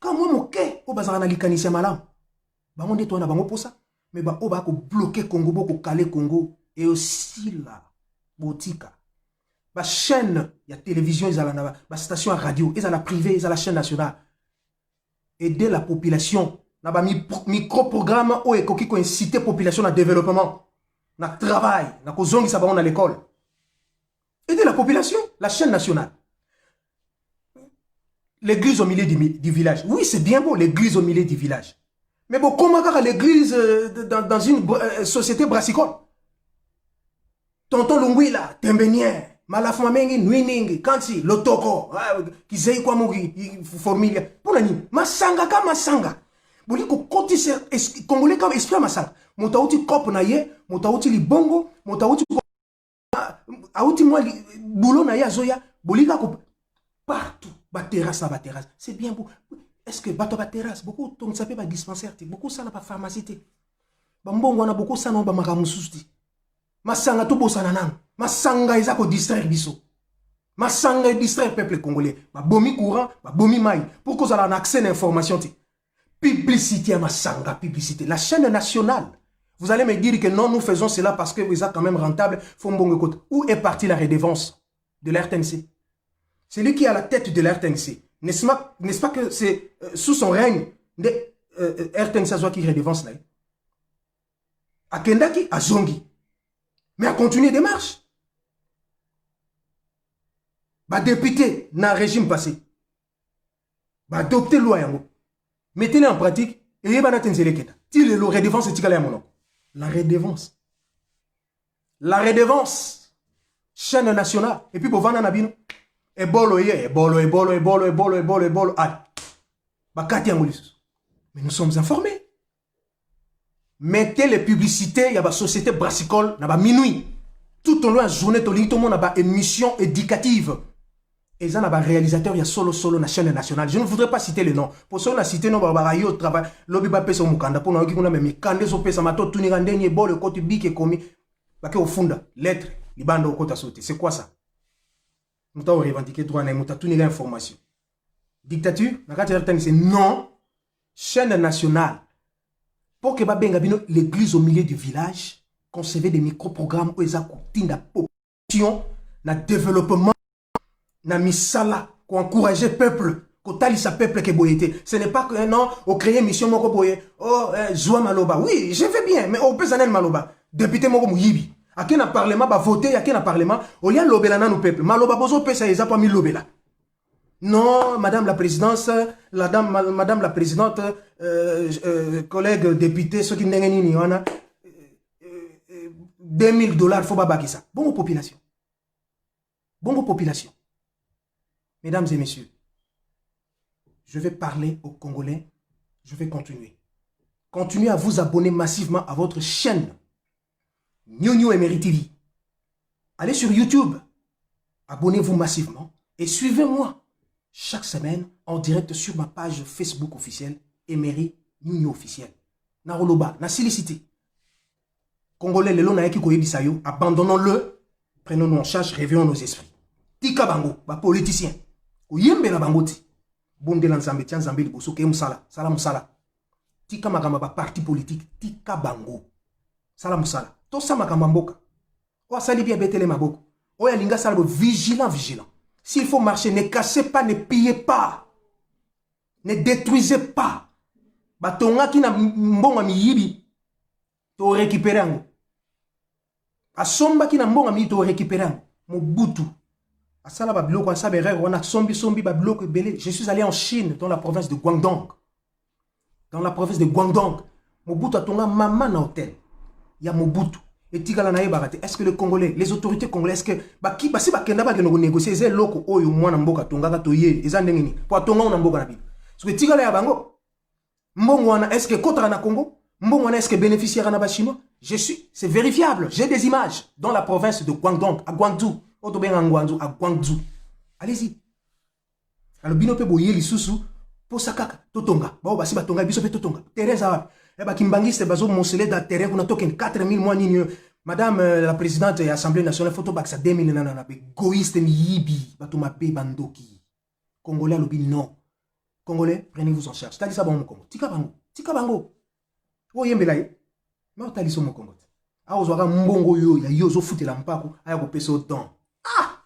Quand moi mon ke o bazana na likanisi malam. Ba monde to na bango posa. Mais ba o ba ko bloquer Congo, ko caler Congo et aussi là botika. Ba chaîne ya télévision ils ala na ba station à radio, ils ala privé, ils ala chaîne nationale. Aider la population. Na ba micro-programme o ekoki ko inciter population à développement, na travail, na ko zongi sa ba on à l'école. Aider la population, la chaîne nationale. L'église au milieu du village. Oui, c'est bien beau, l'église au milieu du village. Mais bon, comment l'église dans une société brassicole? Tonton Lungwila, Tembenier, Malafamengi, Nuiningi, Kansi, Lotoko, Kizei Kwamugi, Formilia. Pour nani, Masanga ka Masanga. Boli ko koti Congolais comme esprit Masanga. Moutauti kop na ye, moutauti li bongo, moutauti auti moi boulot na ye azoya, boli ka ko partout. Terrasse. C'est bien beau. Est-ce que bateau terrasse beaucoup on s'appelle pas dispensaire, beaucoup ça n'a pas pharmacie. Bambongo on a beaucoup ça non ba makamususti. Masanga to bosana nan. Masanga eza ko distraire biso. Masanga distraire peuple congolais. Ba bomi courant, ba bomi mai. Pour que ça a un accès à l'information. Publicité à Masanga, publicité. La chaîne nationale. Vous allez me dire que non, nous faisons cela parce que vous êtes quand même rentable. Où est partie la redevance de la RTNC? C'est lui qui est à la tête de la RTNC. N'est-ce pas que c'est sous son règne de RTNC qui redevance là? À Kendaki, à Zongi. Mais à continuer des marches. Bah député dans le régime passé. Bah adopter loi yango. Mettez-le en pratique et y a pas tire le redevance et tigale à mon La redevance. La redevance. Chaîne nationale. Et puis pour vendre un abino. Ebolo. Ah. Mais nous sommes informés. Mettez les publicités, il y a une société brassicole, il y a minuit. Tout au long de la journée, tout le monde a une émission éducative. Et il y a un réalisateur, il y a solo dans la chaîne nationale. Je ne voudrais pas citer les noms. Pour ça, on a cité nos barbaries au travail. Lobby va payer son mukanda. Pour nous, on a mis kandé son pesa mato, tout n'irande ni bol, le côté bique et commis. Baké au fond, lettre, les bandes au côté sauté. C'est quoi ça? Nous avons revendiqué droit, nous avons tout l'information. Dictature, c'est non. Chaîne nationale. Pour que l'église au milieu du village concevait des micro-programmes où ils ont la population, le développement, na misala, pour encourager le peuple, pour talisa peuple qui boyete. Ce n'est pas que non, on crée une mission moko boye. Oh, Joua Maloba. Oui, je fais bien, mais on peut s'en aller Maloba. Député moko mouyibi. À qui n'a parlement, bah voter, à qui n'a parlement, on y a l'obéla dans nos peuples. Maloba bozo pesa, ils ont pas mis l'obéla. Non, madame la présidence, madame la présidente, collègue député, ceux qui n'ont ni on a $2000, faut pas baquer ça. Bon population. Bon population. Mesdames et messieurs, je vais parler aux Congolais, je vais continuer. Continuez à vous abonner massivement à votre chaîne New Emery TV. Allez sur YouTube, abonnez-vous massivement et suivez-moi chaque semaine en direct sur ma page Facebook officielle, Emery New officiel. Naroloba, na silicité. Congolais, le long na yaki koyebisayo, abandonnons-le, prenons-nous en charge, réveillons nos esprits. Tika bango, ba politicien. Oyembe la bangoti. Bonde la nzambe, tian nzambe liboso, ke musala, sala musala. Tika magamba ba parti politique, tika bango. Sala musala. To sa magamba mboka. O asali bien betele maboko. O ya linga sala vigilant. S'il faut marcher, ne cassez pas, ne pillez pas. Ne détruisez pas. Batonga ki na mbonga miyibi, to récupérer ango. Asomba ki na mbonga miyibi, to récupérer ango. Mobutu. Asala babiloko, asala erreur, on a sombi babiloko belé. Je suis allé en Chine, dans la province de Guangdong. dans la province de Guangdong. Mobutu a tonga maman na hôtel. Il y a Mobutu. Et tigala na yebarate. Est-ce que les Congolais, les autorités congolaises, est-ce que baki basi bakenda ba keno négocier ze loko oyo mwana mboka tonga ka toye eza ndenge ni. Po tonga na mboka na biso. Parce que tigala ya bango. Mbongo wana est-ce que kotara na Congo? Mbongo wana est-ce que bénéficiaire na ba chinois? C'est vérifiable. J'ai des images dans la province de Guangdong, à Guangzhou. Otobenga Guangzhou, à Guangzhou. Allez-y. Alors bino pe boye lisusu po sakaka totonga. Ba basi batonga biso pe totonga. Teresa ba kimbangiste bazo monsele da terrain kuna token 4000 mois nini. Madame la présidente de l'Assemblée nationale photo baksa 2000 nanana be goïste mi yibi bato mabe bandoki. Congolais lobi non. Congolais, prenez-vous en charge. Tali ça bon mon Congo. Tika bango. Tika bango. O yembela ye. Ma tali so mon Congo. A ozwaka mbongo yo ya yo zo futela mpako aya ko pesa autant. Ah!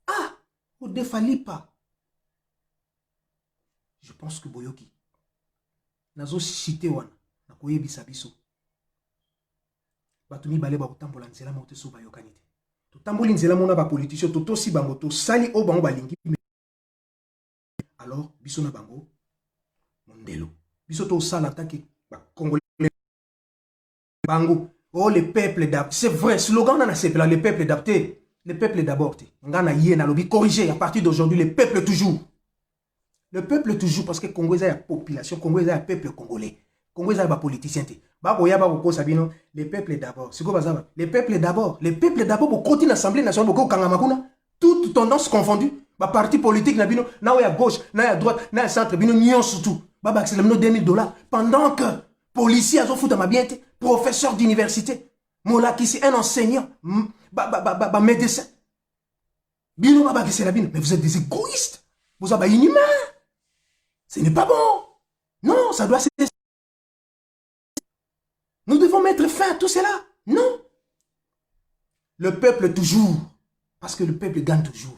Ah! O défali pas. Je pense que Boyoki. Nazo cité wana. Na koyebisa biso. Batumi bale ba kotambola nzela mote so bayokanite. To tamboli nzela mona ba politicien to tosi bango to sali o bango balingi. Alors biso na bango mondelo. Biso to sala attaque ba Congolais bango. Oh le peuple d'abord. C'est vrai, slogan na c'est là le peuple d'abord. Le peuple d'abord. Ngana yé na lobi corriger à partir d'aujourd'hui le peuple toujours. Le peuple toujours parce que Congo est la population, Congo est le peuple congolais. Congo est la politicien. Le peuple d'abord. C'est quoi ça? Le peuple d'abord. Le peuple d'abord pour continuer l'Assemblée nationale, pour Kangamakuna. Toute tendance confondue. Ba parti politique na bino, na à gauche, na à droite, na à centre, bino nyon surtout. Baba c'est le $2000 pendant que policiers ont foutu ma bien professeur d'université, Mola qui c'est un enseignant, médecin. Bino baba c'est la bino, mais vous êtes des égoïstes. Vous êtes inhumains. Ce n'est pas bon. Non, ça doit cesser. Nous devons mettre fin à tout cela. Non. Le peuple toujours. Parce que le peuple gagne toujours.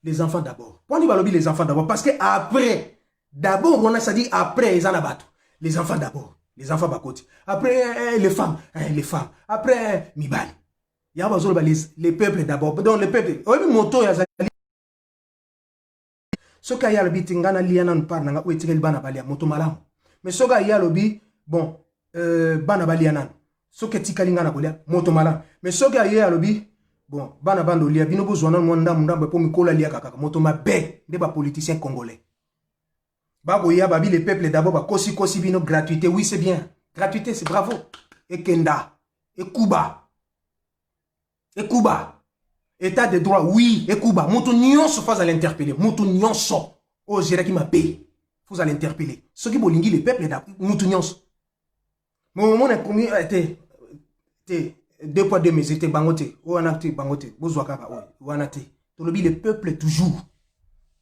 Les enfants d'abord. Pourquoi les enfants d'abord? Parce que après, d'abord, on a ça dit après, les enfants d'abord. Les enfants bakote. Après, les femmes. Les femmes. Après, Mibali. Il y a les peuples d'abord. Donc, les peuples. Oui, moto, il y a ce qu'il y a le bit, ngana liana nous parle, nga ouetirel bana balia, moto malam. Mais ce qu'il y a le bit, bon, bana balianan. Ce que tika lingana bolia, moto malam. Mais ce qu'il y a le bit, bon, bana bando lia, bino bozwana mwanda munda pour mikola lia kaka, moto mabe, des politiciens congolais. Baboya, babi, les peuples d'abord, ba kosi kosi bino gratuité, oui c'est bien. Gratuité, c'est bravo. Et Kenda, et Kuba. Et Cuba, état de droit, oui, et Cuba, mon nion se fasse à l'interpeller, mon nion sort, oh, j'ai qui m'a payé, faut à l'interpeller. Ce qui bolingui les peuples, mon nion sort. Mon moment a commis, deux poids deux mesures, bangote, ou anate, bangote, bozouakaba, ou anate. Tout le peuple toujours.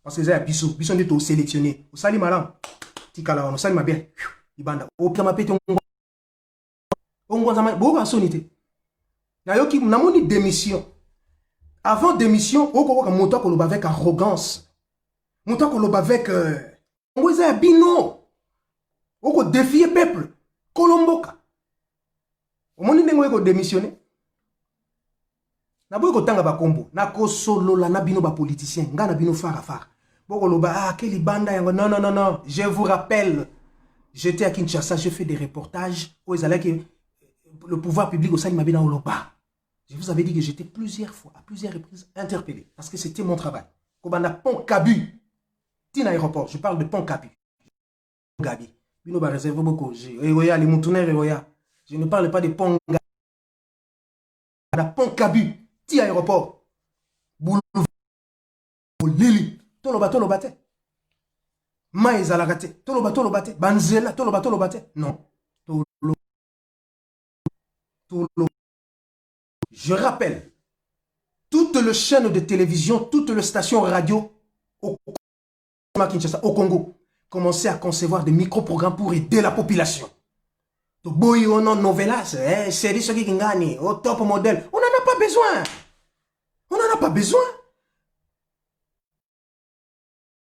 Parce que ça a biso n'est au sélectionné. Au sali malam, tikala, on sali ma bien, ibanda, au kama pété, on va beaucoup sonité. Nayoki namoni démission. Avant démission, on monta koloba avec arrogance. Monta koloba avec on va bino. On défier peuple. Kolomboka. Omoni nengo ko démissionner. Na boy ko tanga ba kombo. Na ko solo la na bino ba politicien. Nga na bino fara fara. Boko loba ah quel banda yango non non non non, je vous rappelle. J'étais à Kinshasa, j'ai fait des reportages où ils allaient que le pouvoir public au sein de Mabina Oloba. Je vous avais dit que j'étais plusieurs fois, à plusieurs reprises, interpellé. Parce que c'était mon travail. Kobanda Pont Kabu. Tina aéroport, je parle de Pont Kabu. Gabi. Bino ba réserve beaucoup. Les moutonnaires je ne parle pas de Pont Gabi. Pont Kabu. Tina aéroport. Boulou. Lili. Toloba te. Maïs à la gâte. Toloba te. Banzela. Toloba te. Non. Je rappelle, toute les chaînes de télévision, toutes les stations radio au Congo commençaient à concevoir des micro-programmes pour aider la population. Novelas, série ce qui gagne, au top modèle. On n'en a pas besoin. On n'en a pas besoin.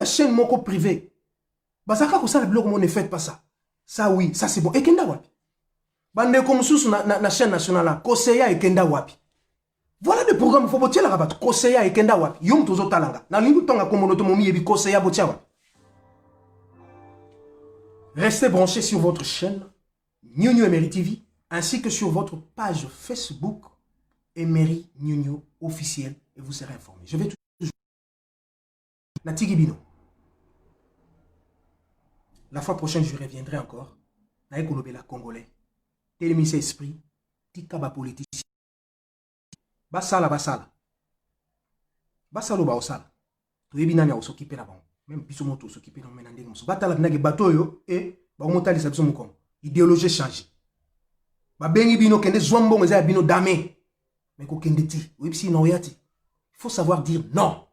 La chaîne moko privée. Bazaka ko ça le blog ne faites pas ça. Ça oui, ça c'est bon. Et kenda wapi? Bande comme sous na chaîne nationale là, Koseya et kenda wapi? Voilà le programme. Il faut botier la rabat. Koseya et Kenda wapi. Yom tozo talanga. Na lingu tonga komonoto momi ebi koseya botia wapi. Restez branchés sur votre chaîne New Emery TV ainsi que sur votre page Facebook Emery New officiel et vous serez informés. Je vais toujours. Natigi Bino. La fois prochaine, je reviendrai encore. Naïe Kolobela Congolais. Télémise esprit. Tikaba politicien. Basala, basala. Basalo ba osala. To yebina nya osokipe na bango. Même biso moto osokipe na menande moso. Batala nage bato yo et ba motali sa biso mukongo. Idéologie changée. Ba bengi bino kende zwambongo za bino dame. Mais ko kende ti. Websi na oyati. Il faut savoir dire non.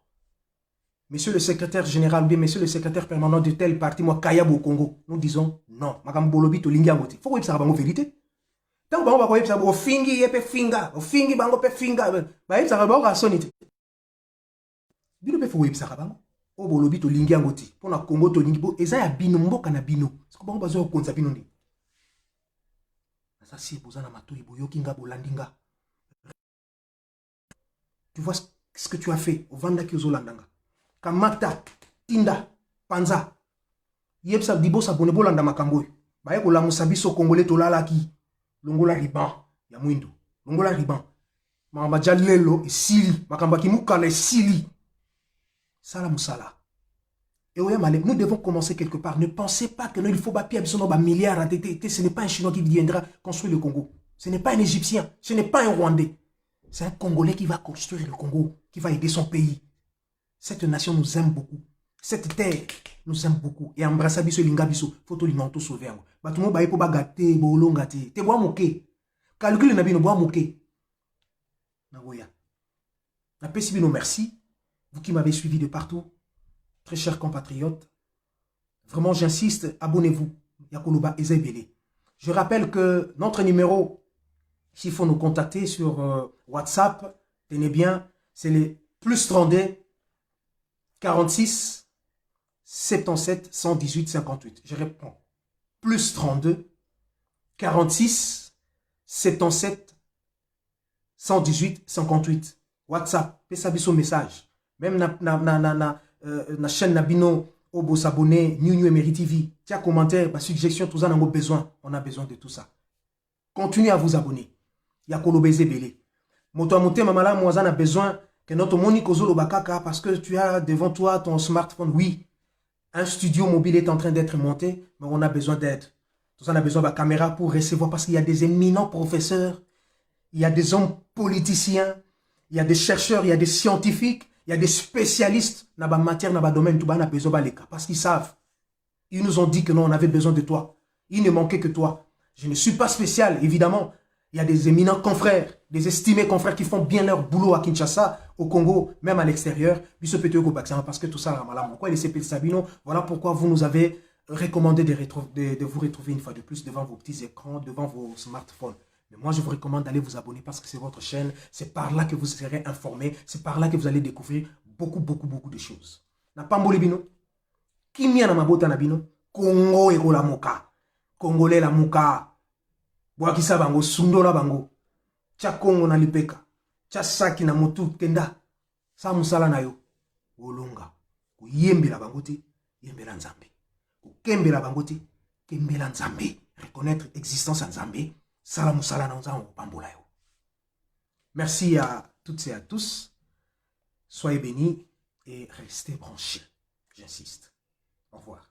Monsieur le secrétaire général, bien monsieur le secrétaire permanent de tel parti, moi Kayabo au Congo, nous disons non. Makam bolobi to lingi amoti. Faut que ça bango vérité. Tant bango ba ko yebsa bo fingi yepe finga, o fingi bango pe finga. Ba yebsa bango ka sonite. Bino pe faut yebsa bango. O bolobi to lingi amoti. Pour na Congo to lingi bo eza ya bino mboka na bino. Siko bango bazo konza bino ndi. Ça si bozana matoi boyoki nga bolandinga. Tu vois ce que tu as fait au Vanda Kiozolandanga. Kamata, Tinda, Panza. Yebsa dibo sa bone bolanda makamboy. Baye ko la musabiso congolais to lalaki. Longola riban ya mwindo. Longola riban. Mamba jalelo e sili, makamba kimukala e sili. Sala musala. Et oui, nous devons commencer quelque part. Ne pensez pas que non, il faut bâtir un milliard. Ce n'est pas un Chinois qui viendra construire le Congo. Ce n'est pas un Égyptien. Ce n'est pas un Rwandais. C'est un Congolais qui va construire le Congo, qui va aider son pays. Cette nation nous aime beaucoup. Cette terre nous aime beaucoup. Et embrasser biso linga biso, photo linganto sauver. Batumo ba epo ba gâté, bolo ngate. Te bois moké. Calcule na bino bois moké. Nagoya. Na pesi bino merci. Vous qui m'avez suivi de partout. Très chers compatriotes, vraiment j'insiste, abonnez-vous. Yakoloba Ezebele. Je rappelle que notre numéro, s'il faut nous contacter sur WhatsApp, tenez bien, c'est les plus 32 46 77 118 58. Je réponds. Plus 32 46 77 118 58. WhatsApp, pesa biso message. Même na chaîne Nabino, Obo s'abonner, New Emery TV. Tiens, commentaire, suggestion, tout ça, on a besoin. On a besoin de tout ça. Continuez à vous abonner. Yakolo Bezebele. Motoamote Mamala, moi, on a besoin que notre Monique Ozolo Bakaka, parce que tu as devant toi ton smartphone. Oui, un studio mobile est en train d'être monté, mais on a besoin d'aide. Tout ça, on a besoin de la caméra pour recevoir, parce qu'il y a des éminents professeurs, il y a des hommes politiciens, il y a des chercheurs, il y a des scientifiques. Il y a des spécialistes dans la matière, dans le domaine, tout le monde a besoin de les cas. Parce qu'ils savent. Ils nous ont dit que non, on avait besoin de toi. Il ne manquait que toi. Je ne suis pas spécial, évidemment. Il y a des éminents confrères, des estimés confrères qui font bien leur boulot à Kinshasa, au Congo, même à l'extérieur. Parce que tout ça, pourquoi les CP Sabino, voilà pourquoi vous nous avez recommandé de vous retrouver une fois de plus devant vos petits écrans, devant vos smartphones. Mais moi, je vous recommande d'aller vous abonner parce que c'est votre chaîne. C'est par là que vous serez informés. C'est par là que vous allez découvrir beaucoup de choses. Na pamboli bino. Kimia na mabota na bino. Congo eko la moka. Congolais la moka. Boakisa bango. Sundola bango. Tia Congo na lipeka. Tia saki na motu kenda. Sa musala na yo. Olonga. Kuyembe la bango te. Yembe la nzambe. Kembe la bango te. Kembe la nzambe. Reconnaître existence en nzambe. Merci à toutes et à tous. Soyez bénis et restez branchés. J'insiste. Au revoir.